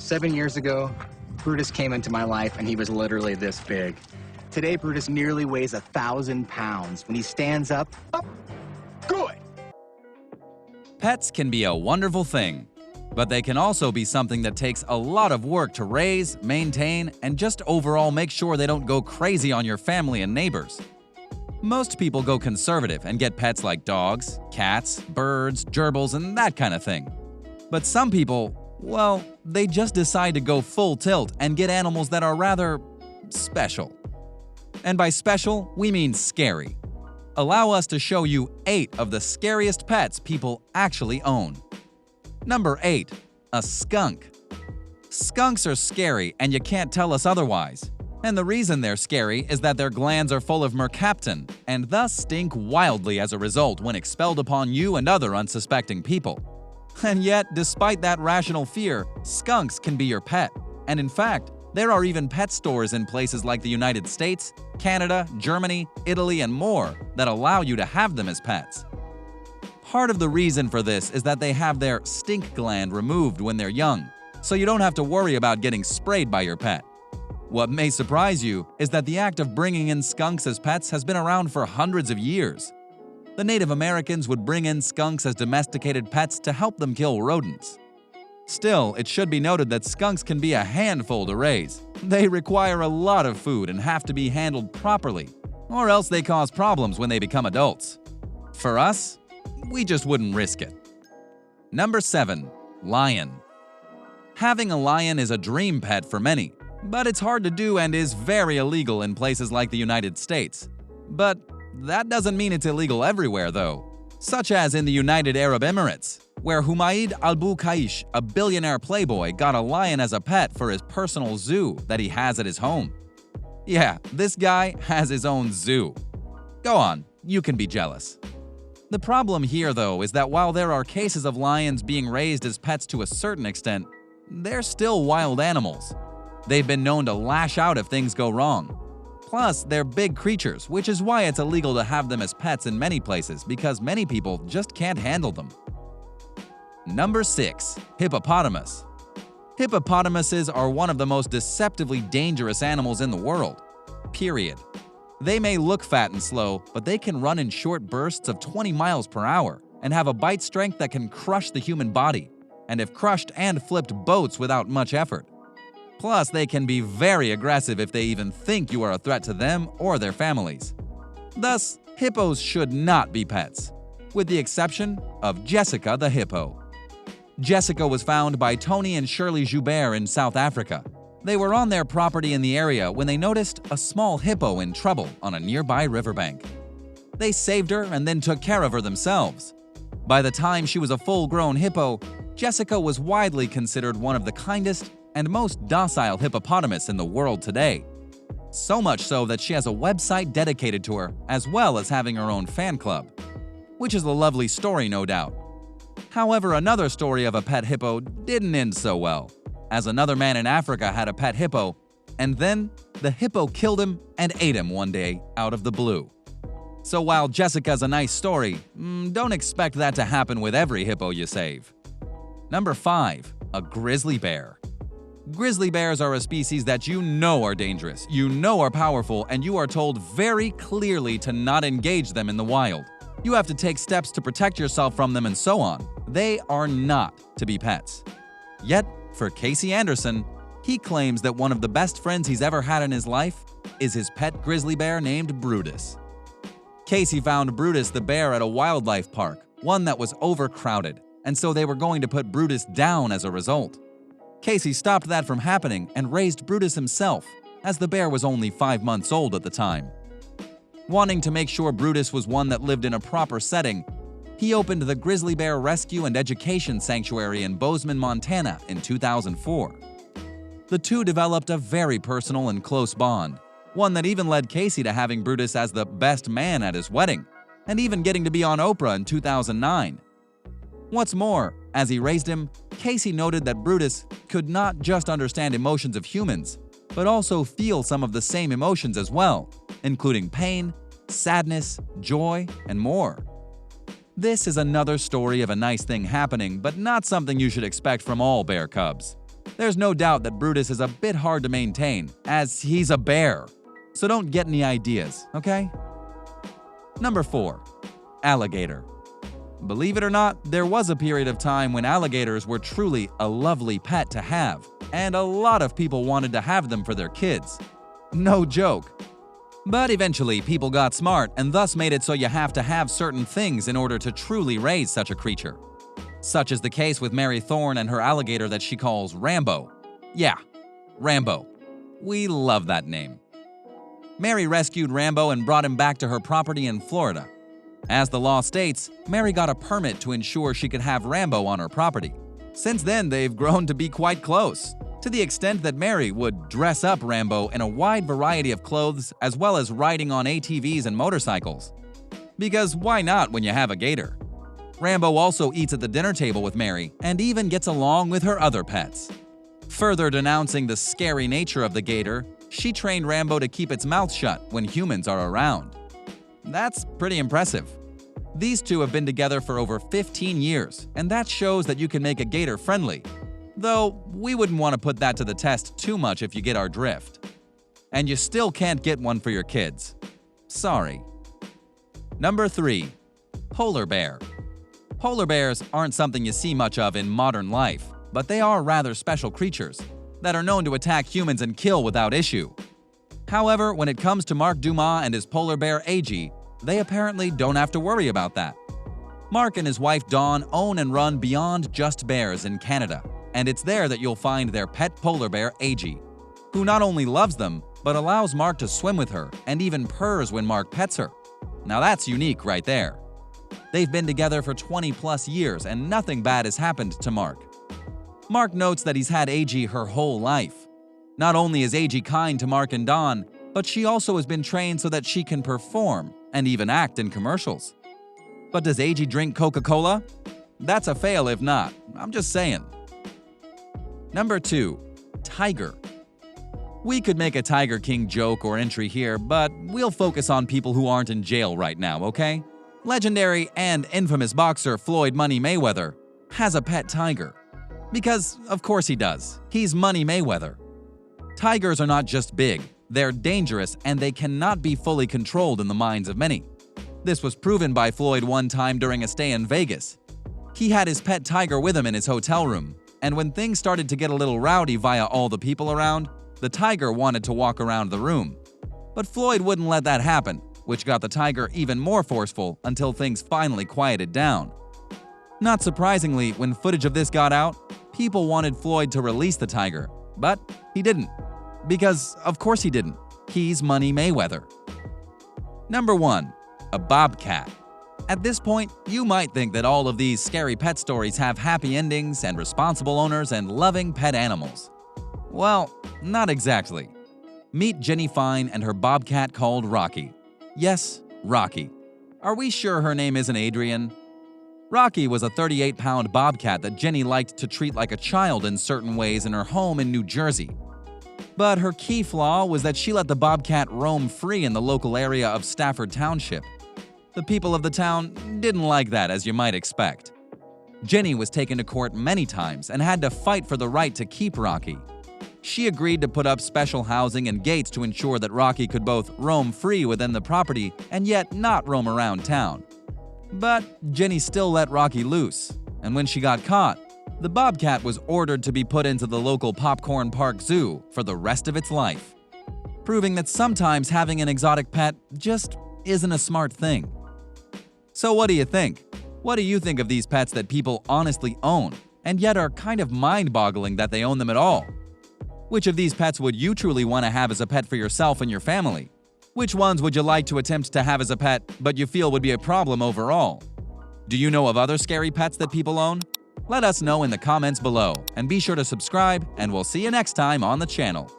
7 years ago, Brutus came into my life and he was literally this big. Today, Brutus nearly weighs 1,000 pounds. When he stands up, good. Pets can be a wonderful thing, but they can also be something that takes a lot of work to raise, maintain, and just overall make sure they don't go crazy on your family and neighbors. Most people go conservative and get pets like dogs, cats, birds, gerbils, and that kind of thing. But some people, well, they just decide to go full tilt and get animals that are rather special. And by special, we mean scary. Allow us to show you 8 of the scariest pets people actually own. Number 8. A skunk. Skunks are scary and you can't tell us otherwise. And the reason they're scary is that their glands are full of mercaptan and thus stink wildly as a result when expelled upon you and other unsuspecting people. And yet, despite that rational fear, skunks can be your pet. And in fact, there are even pet stores in places like the United States, Canada, Germany, Italy, and more that allow you to have them as pets. Part of the reason for this is that they have their stink gland removed when they're young, so you don't have to worry about getting sprayed by your pet. What may surprise you is that the act of bringing in skunks as pets has been around for hundreds of years. The Native Americans would bring in skunks as domesticated pets to help them kill rodents. Still, it should be noted that skunks can be a handful to raise. They require a lot of food and have to be handled properly, or else they cause problems when they become adults. For us, we just wouldn't risk it. Number 7. Lion. Having a lion is a dream pet for many, but it's hard to do and is very illegal in places like the United States. But that doesn't mean it's illegal everywhere, though, such as in the United Arab Emirates, where Humaid Al-Bukaish, a billionaire playboy, got a lion as a pet for his personal zoo that he has at his home. Yeah, this guy has his own zoo. Go on, you can be jealous. The problem here, though, is that while there are cases of lions being raised as pets to a certain extent, they're still wild animals. They've been known to lash out if things go wrong. Plus, they're big creatures, which is why it's illegal to have them as pets in many places because many people just can't handle them. Number 6. Hippopotamus. Hippopotamuses are one of the most deceptively dangerous animals in the world. Period. They may look fat and slow, but they can run in short bursts of 20 miles per hour and have a bite strength that can crush the human body, and have crushed and flipped boats without much effort. Plus, they can be very aggressive if they even think you are a threat to them or their families. Thus, hippos should not be pets, with the exception of Jessica the hippo. Jessica was found by Tony and Shirley Joubert in South Africa. They were on their property in the area when they noticed a small hippo in trouble on a nearby riverbank. They saved her and then took care of her themselves. By the time she was a full-grown hippo, Jessica was widely considered one of the kindest and most docile hippopotamus in the world today. So much so that she has a website dedicated to her, as well as having her own fan club. Which is a lovely story, no doubt. However, another story of a pet hippo didn't end so well, as another man in Africa had a pet hippo, and then the hippo killed him and ate him one day out of the blue. So while Jessica's a nice story, don't expect that to happen with every hippo you save. Number 5. A grizzly bear. Grizzly bears are a species that you know are dangerous, you know are powerful, and you are told very clearly to not engage them in the wild. You have to take steps to protect yourself from them and so on. They are not to be pets. Yet, for Casey Anderson, he claims that one of the best friends he's ever had in his life is his pet grizzly bear named Brutus. Casey found Brutus the bear at a wildlife park, one that was overcrowded, and so they were going to put Brutus down as a result. Casey stopped that from happening and raised Brutus himself, as the bear was only 5 months old at the time. Wanting to make sure Brutus was one that lived in a proper setting, he opened the Grizzly Bear Rescue and Education Sanctuary in Bozeman, Montana in 2004. The two developed a very personal and close bond, one that even led Casey to having Brutus as the best man at his wedding, and even getting to be on Oprah in 2009. What's more, as he raised him, Casey noted that Brutus could not just understand emotions of humans, but also feel some of the same emotions as well, including pain, sadness, joy, and more. This is another story of a nice thing happening, but not something you should expect from all bear cubs. There's no doubt that Brutus is a bit hard to maintain, as he's a bear. So don't get any ideas, okay? Number 4. Alligator. Believe it or not, there was a period of time when alligators were truly a lovely pet to have, and a lot of people wanted to have them for their kids. No joke. But eventually, people got smart and thus made it so you have to have certain things in order to truly raise such a creature. Such is the case with Mary Thorne and her alligator that she calls Rambo. Yeah, Rambo. We love that name. Mary rescued Rambo and brought him back to her property in Florida. As the law states, Mary got a permit to ensure she could have Rambo on her property. Since then, they've grown to be quite close, to the extent that Mary would dress up Rambo in a wide variety of clothes as well as riding on ATVs and motorcycles. Because why not when you have a gator? Rambo also eats at the dinner table with Mary and even gets along with her other pets. Further denouncing the scary nature of the gator, she trained Rambo to keep its mouth shut when humans are around. That's pretty impressive. These two have been together for over 15 years, and that shows that you can make a gator friendly. Though, we wouldn't want to put that to the test too much if you get our drift. And you still can't get one for your kids. Sorry. Number 3. Polar bear. Polar bears aren't something you see much of in modern life, but they are rather special creatures that are known to attack humans and kill without issue. However, when it comes to Mark Dumas and his polar bear AG, they apparently don't have to worry about that. Mark and his wife Dawn own and run Beyond Just Bears in Canada, and it's there that you'll find their pet polar bear AG, who not only loves them, but allows Mark to swim with her and even purrs when Mark pets her. Now that's unique right there. They've been together for 20+ years and nothing bad has happened to Mark. Mark notes that he's had AG her whole life. Not only is AG kind to Mark and Dawn, but she also has been trained so that she can perform and even act in commercials. But does AG drink Coca-Cola? That's a fail if not. I'm just saying. Number 2. Tiger. We could make a Tiger King joke or entry here, but we'll focus on people who aren't in jail right now, okay? Legendary and infamous boxer Floyd Money Mayweather has a pet tiger. Because, of course he does. He's Money Mayweather. Tigers are not just big, they're dangerous and they cannot be fully controlled in the minds of many. This was proven by Floyd one time during a stay in Vegas. He had his pet tiger with him in his hotel room, and when things started to get a little rowdy via all the people around, the tiger wanted to walk around the room. But Floyd wouldn't let that happen, which got the tiger even more forceful until things finally quieted down. Not surprisingly, when footage of this got out, people wanted Floyd to release the tiger, but he didn't. Because, of course he didn't. He's Money Mayweather. Number 1. A bobcat. At this point, you might think that all of these scary pet stories have happy endings and responsible owners and loving pet animals. Well, not exactly. Meet Jenny Fine and her bobcat called Rocky. Yes, Rocky. Are we sure her name isn't Adrian? Rocky was a 38-pound bobcat that Jenny liked to treat like a child in certain ways in her home in New Jersey. But her key flaw was that she let the bobcat roam free in the local area of Stafford Township. The people of the town didn't like that, as you might expect. Jenny was taken to court many times and had to fight for the right to keep Rocky. She agreed to put up special housing and gates to ensure that Rocky could both roam free within the property and yet not roam around town. But Jenny still let Rocky loose, and when she got caught, the bobcat was ordered to be put into the local Popcorn Park Zoo for the rest of its life, proving that sometimes having an exotic pet just isn't a smart thing. So what do you think? What do you think of these pets that people honestly own, and yet are kind of mind-boggling that they own them at all? Which of these pets would you truly want to have as a pet for yourself and your family? Which ones would you like to attempt to have as a pet, but you feel would be a problem overall? Do you know of other scary pets that people own? Let us know in the comments below, and be sure to subscribe, and we'll see you next time on the channel.